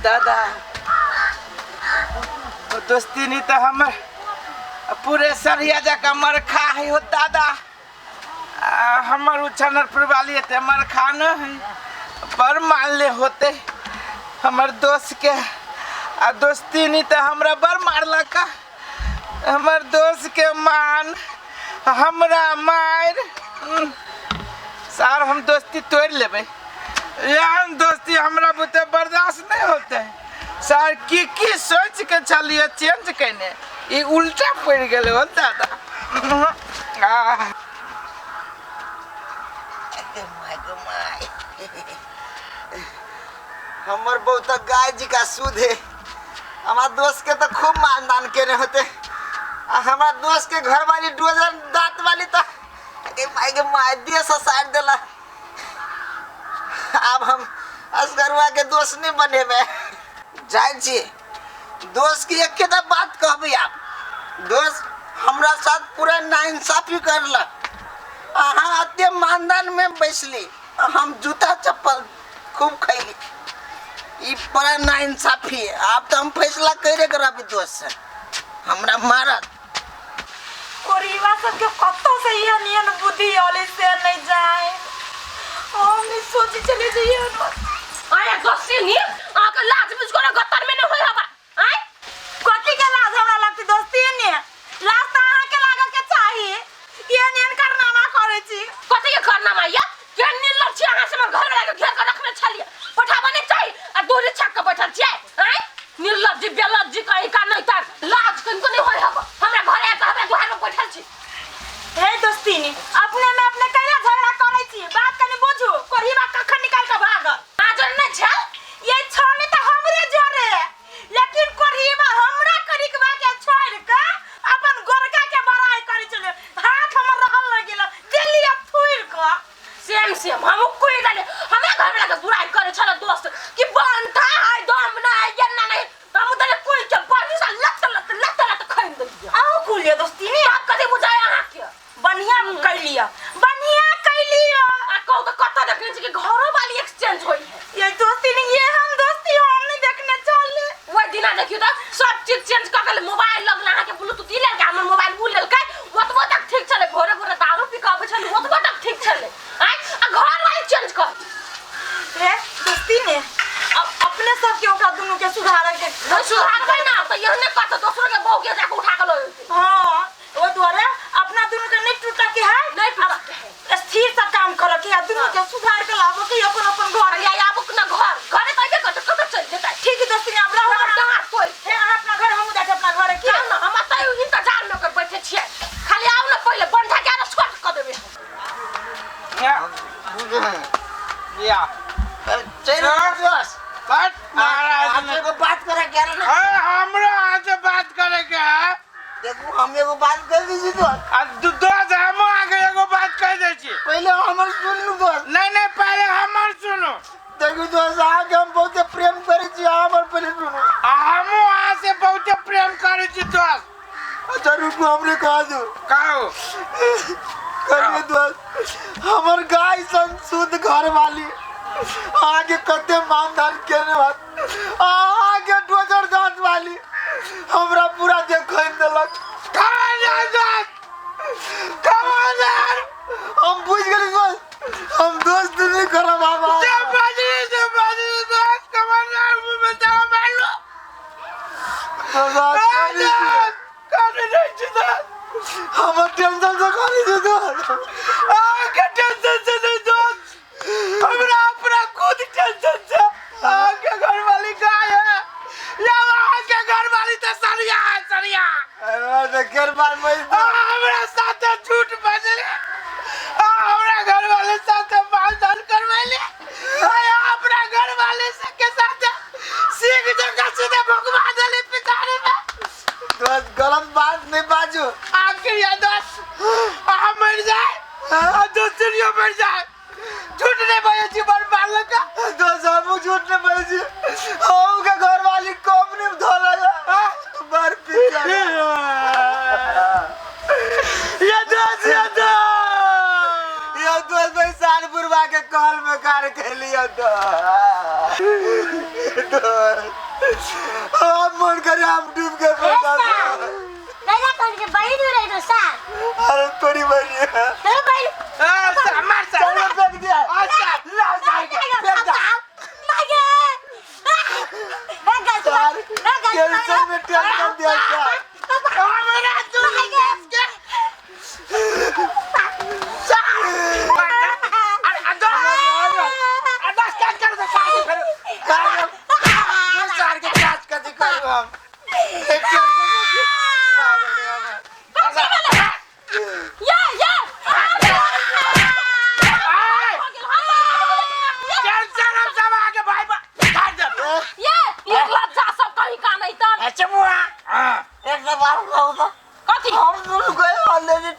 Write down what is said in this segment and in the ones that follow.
दादा दोस्ती नहीं तो हम पूरे सरिया जका मरखा है हो दादा। हमर उछनरपुर वाली ते मरखा न है पर मान ले होते हमर दोस्त के दोस्ती नहीं तो हमरा बर मारला का। हमर दोस्त के मान हमरा मार सार हम दोस्ती तोड़ लेबे। यहाँ दोस्ती हमरा बुते बर्दाश्त नहीं होते सर की सोच के चलिए चेंज करने ये उल्टा पड़ गए हो दादा। हमर बहुत गाय जी का सूद है। हमार दोस्त के तो खूब मानदान के होते। हमारा दोस्त के घर वाली डोजर दांत वाली तो माय दिए साइड देला। अब हम असगरुआ के दोस्त नहीं बने में जाए छी। दोस्त की एक बात कहबी आप दोस्त हमरा साथ पूरा नाइंसाफी करला। अहाँ अत्य मानदान में बैसली हम जूता चप्पल खूब खैली। ये बड़ा नाइंसाफी है। आप तो हम फैसला करे करबी दोस्त से हमरा मारत कोरीवा सब के कत्तो से ये नियन बुद्धि वाले से नहीं जाए। हम नहीं सोची चले जाइए आया दोस्ती नहीं आके लाज मुझको ना गत्तर में न होई हबा। आय कथि के लाज हमरा लगती दोस्ती ने लाज त अहाँ के लागे के चाहिए। ये नियन करनामा करे छी कथि के करनामा या के निर्लज छी। अहाँ से घर वाला के घेर के रखने छलिए पठाबा नहीं चाहिए आ दूर छक के बैठल छी। आय निर्लज बेलज कहीं का नहीं तार लाज कनको नहीं होई हबा। हमरा घरे आके हमरा घर में बैठल छी। हे दोस्ती ने अपने में अपने कैला झगड़ा करे छी बात कनी बुझू। कोरीवा कखन निकाल के भागल आजर न छल ये छोड़ी तो हमरे जोरे लेकिन कोरीवा हमरा करिकवा के छोड़ के अपन गोरका के बड़ाई करे चले। हाथ हमर रहल लग गेल दिल्ली फूल के सेम हम कोई गाले हमरा घर वाला के बुराई करे छल दोस्त कि बनता है दम ना ये ना नहीं हम तने कोई के बाजी से लत खैन दिया। आओ कुलिया दोस्ती ने आप कथि बुझाय अहाँ के बढ़िया कैलिया आ कहो तो कत देखे छी कि घरो वाली एक्सचेंज होई है। ये दोस्ती ने ये हम दोस्ती हम नहीं देखने चले वो दिना देखियो तो सब चीज चेंज कर के मोबाइल लगला अहाँ के ब्लूटूथ ले के हमर मोबाइल बुल लेलकै ओतबो तक ठीक चले। भोरे भोरे दारू पी के आबै छल ओतबो तक ठीक चले। आय आ घर वाली चेंज कर रे दोस्ती ने अपने सब के ओकरा दोनों के सुधार के सुधार ना तो यहने कत दूसरे के बहू के जाके उठा के लो। हां वो द्वारा अपना दोनों के नहीं टूटा के है नहीं टूटा के स्थिर सा काम करो के दोनों के सुधार के लाबो के अपन घर या आबो ना घर घरे तइबे कत कत चल जेता। ठीक है दोस्ती ने अब रहो डांट कोई हे अपना घर हम जाके अपना घर के ना हम तय इंतजार में कर बैठे छिए खाली आओ ना पहले बंधा के ना छोट कर देबे। या चल दोस्त बट महाराज एगो बात करे के ना हमरा आज बात करे के है। देखो हम एगो बात कर दीजिए दोस्त। दोस्त हम आगे एगो बात कह दे छी। पहले हमर सुन लो दोस्त। नहीं पहले हमर सुनो। देखो दोस्त आगे हम बहुत प्रेम करे छी हमर पहले सुनो। हम वहां से बहुत प्रेम करे छी दोस्त। अच्छा रुको हमरे कह दो कहो करिए दोस्त हमर गाय सन शुद्ध घर वाली आगे कते मानदान केने बात आगे डोजर दांत वाली हमरा पूरा देखो देलक। हम बुझ गेली दोस्त हम दोस्त नहीं करब बाबा। दोस्त कमांडर में बताओ मालूम हम टेंशन से कर दी दोस्त आगे टेंशन से नहीं दोस्त हमरा अपना खुद टेंशन से। आगे घर वाली गाय है या आगे घर वाली तो सरिया है सरिया। अरे घर बार में हमरा साथ झूठ बजले हमरा घर वाले साथ मारधान करवाले अपना घर वाले से के साथ सीख जगह सीधे भगवा देले पिटारे में। दोस्त गलत बात नहीं बाजू। आखिर ये दोस्त हम मर जाए दोस्तरियों मर जाए झूठ नहीं बोले जी बर बाल का दोस्त हम झूठ नहीं बोले जी हम के घर वाली कम नहीं धोला बार पिटा ये दोस्त बुला के कॉल में कार के लिया तो हम मन करे हम डूब के पैसा मेरा कौन के बड़ी दूर है दोस्त अरे थोड़ी बड़ी है मेरा बड़ी मार सा चलो फेंक दिया अच्छा ला जाएगा फेंक दा टेंशन में टेंशन दिया क्या मेरा तू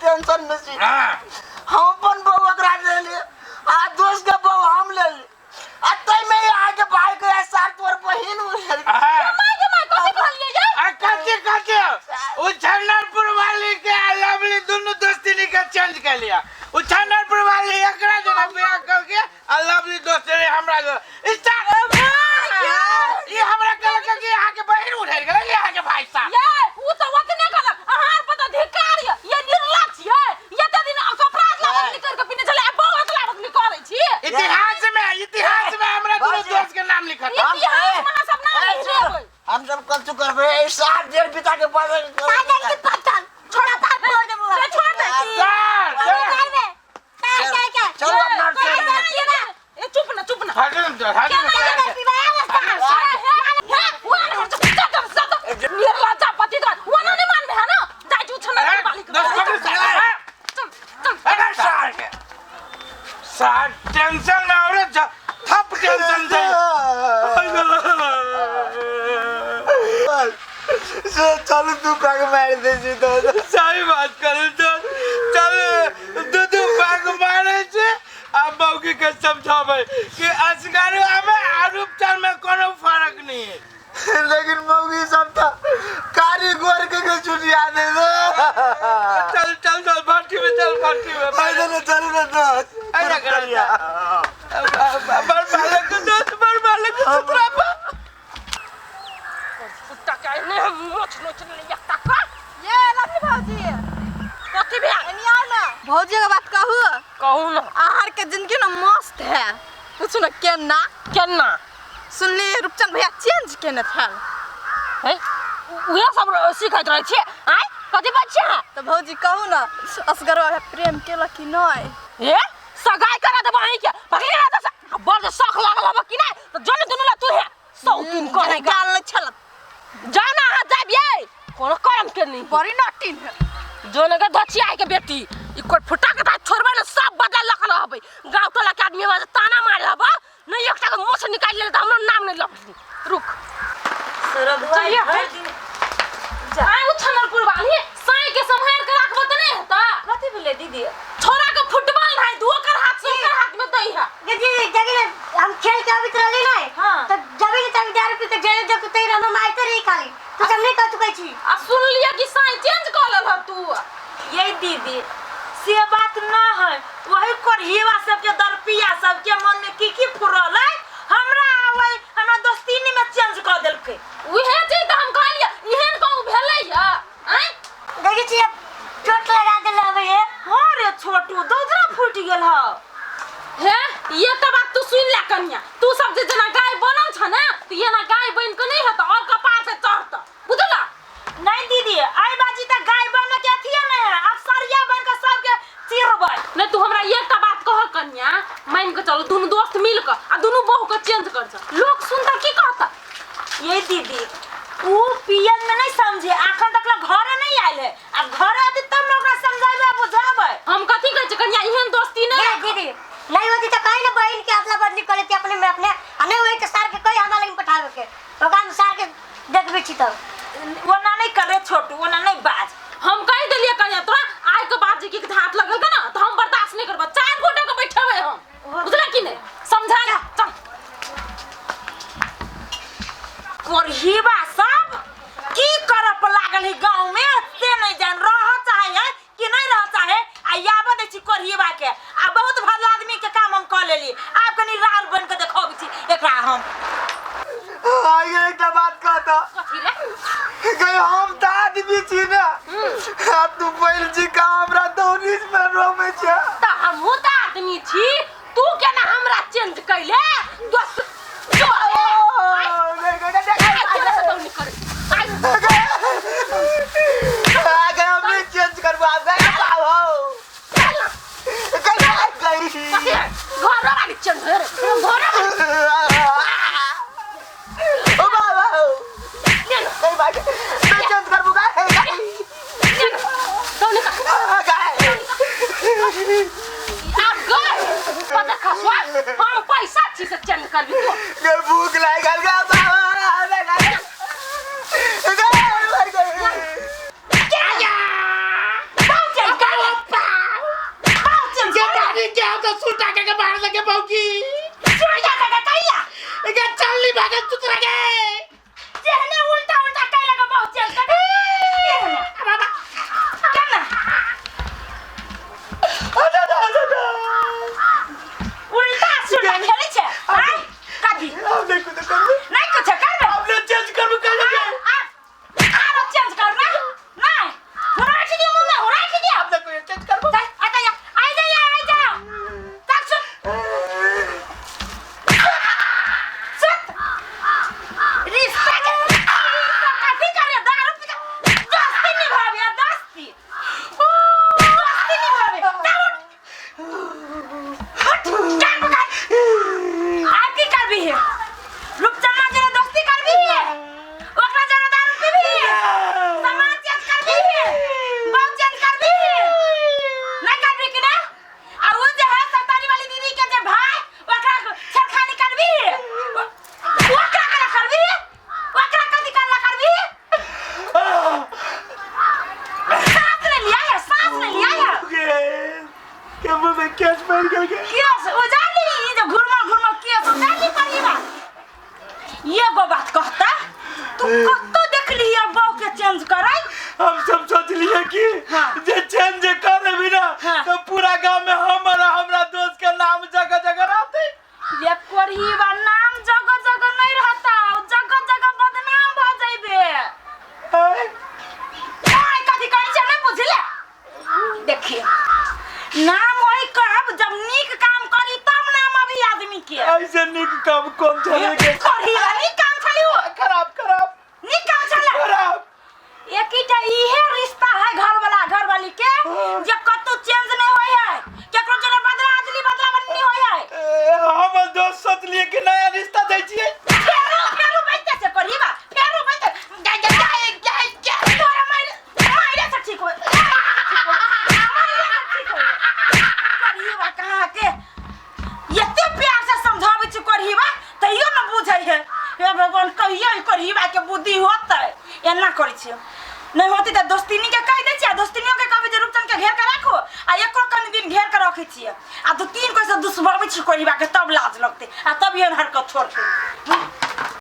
टेंशन में सी हम अपन बहू अकरा ले लिए आ दोस्त के बहू हम ले ली आ तई में आके भाई के साथ तोर बहिन कथी उछनरपुर वाली के लवली दोनों दोस्ती लिखा चेंज कर लिया उछनरपुर वाली एकरा जना बियाह करके आ लवली दोस्ती रे हमरा ये हमरा कल के यहाँ के बहिन उठे गेल यहाँ के भाई साहब ये वो तो वतने गलत आहार पता धिकार ये निर्लक्ष्य है ये त दिन अपराध लागत निकर के पिने चले बहुत लागत नि करे छी इतिहास में हमरा दोनों दोस्त के नाम लिखा था इतिहास में सब नाम लिखे हम सब कल चुकर बे 7 जेल बिता के पास छोटा तार फोड़ दे बुआ छोड़ दे चलो अपना ए चुप ना हजम निर्लज्जा पति तो वना नहीं मान में है ना जाई छु छना वाली सार टेंशन में और थप टेंशन से चल तू पैक मार दे जी तो सही बात करू तो चल दू पैक मारे छे अब मौकी के समझावे कि असगारू में आरूप चल में कोनो फर्क नहीं है लेकिन मौगी सब था कारीगर के छुटिया दे दो चल भट्टी में पैदल चल ना दोस्त ऐसा करिया बर मालक सुतरा कुत्ता का ने मोच ले एकटा का ये लवली भौजी कथी भे एनी आओ ना भौजी के बात कहू ना आहार के जिंदगी ना मस्त है पूछो ना केना सुनली रूपचंद भैया चेंज केने था है उहे सब सिखाइत रहे छे आय कथी बात छे तो भौजी कहू ना असगरवा प्रेम केला कि नहीं ए सगाई करा दे भाई के भगले ना तो बड़ शौक लागल हबा कि नहीं तो जने दुनु ला तू है सौतीन करे गाल न छल जाना हां जाबिए कोनो काम के नहीं बड़ी नटीन है जोने के दछिया के बेटी ई कोई फुटा के ता छोड़बे ना सब बदल लखल हबे गांव टोला के आदमी में ताना मारे हबा नहीं एकटा के मुंह से निकाल ले त हमरो नाम नहीं लख रुक सरब भाई हर दिन आय उछनरपुर वाली साई के संभाल के रखबो त नहीं होता कथी बोले दीदी छोरा के फुटबॉल भाई दो कर हाथ से कर हाथ में दई है दीदी जगह हम खेल के अभी तरह नहीं हाँ। तो जब भी तब दारू पी के जेल जब तई रहना मारते रही खाली तो सब नहीं कह चुके छी आ सुन लिया कि साई चेंज कर लल ह तू ये दीदी से बात ना है वही करहिवा सबके दरपिया सबके मन में की फुरल है हमरा दोस्तीनी में चेंज कर देलके उहे चीज त हम कहलिए इहन कहू भेलै या आय देखी छी चोट लगा देले हवे ये हां रे छोटू दोजरा फूट गेल ह हे ये त बात तू सुन ले कन्या तू सब जे जना गाय बनल छ ना तो ये ना गाय बन के नहीं हत और कपार पे चढ़त बुझला नहीं दीदी आई बाजी त गाय बन के अथिए नहीं है अब सरिया बन के सबके चिरबै नहीं तू हमरा ये त बात कह कन्या मान के चलो दोनों दोस्त मिल के आ दोनों बहू के चेंज कर छ लोग सुनता की कहता ये दीदी वो पियन में नहीं समझे आखन तक घरे नहीं आइल है अब घर आते तब ना ओकरा समझाबे बुझाबे हम कथी कह छ कन्या इहन दोस्ती नहीं नहीं दीदी नहीं होती तो कहीं ना बहन के अदला बदली करे थे अपने में अपने नहीं होई तो सार के कोई हमरा लगे पठावे के तो काम सार के देखबे छी तब वो ना नहीं करे छोटू वो ना नहीं बाज हम कह देलिए कन्या तोरा आय के बाद जी के हाथ लगल के ना तो हम बर्दाश्त नहीं करब 4 घंटा के बैठेबे हम बुझला कि नहीं समझा जा चल कर दै छी कोरियबा के आ बहुत भला आदमी के काम हम कर लेली आब कनी रार बन के देखब छी एकरा हम आगे एक बात कहता कथी रे गए हम त आदमी छी ना आ तू बैल जी का हमरा दौरी में रोमे छ त हमहू त आदमी छी तू केना हमरा चेंज कैले दोस्त आगे हम चेंज करबा गए बाबू गई घर वाली चेंज हो रे घर ओ बाबू नहीं बात मैं चेंज करबू गई दोनी का आप गए पता खसवा हम पैसा छी से चेंज करबी तो गए भूख लागल गा बाबू हम सब सोच लिए कि जे चेंज करे बिना तो पूरा गांव में हमरा दोस्त के नाम जगह जगह रहते ये कोरियबा नाम जगह जगह नहीं रहता जगह जगह बदनाम भ जाइबे काय कथी कहै छै नहीं बुझले देखिए नाम होई कब जब नीक काम करी तब नाम अभी आदमी के ऐसे नीक काम कौन चलेगा कोरियबा नीक काम चली हो खराब नीक काम चले खराब एकटा इहे रिश्ता है घर वाला घर वाली के जे कतो चेंज नहीं होय है केकरो जने बदला नहीं होय है हम दोस्त सोच लिए कि नया रिश्ता दै छियै फेरो बैठते से कोरियबा फेरो बैठते जाय तोरा मारे से ठीक हो कोरियबा कहां के एते प्यार से समझाबै छी कोरियबा तइयो न बुझै है हे भगवान कहियो कोरियबा के बुद्धि होतै एना करै छी नहीं होती तो दोस्तिनी के कह दे छी दोस्तिनियों के कहबे जे रूपचंद के घेर के राखो आ एको कनी दिन घेर के रखै छी आ दो तीन कोई से दुश्मनी छी कोरियबा के तब लाज लगते आ तब ये हरकत छोड़ते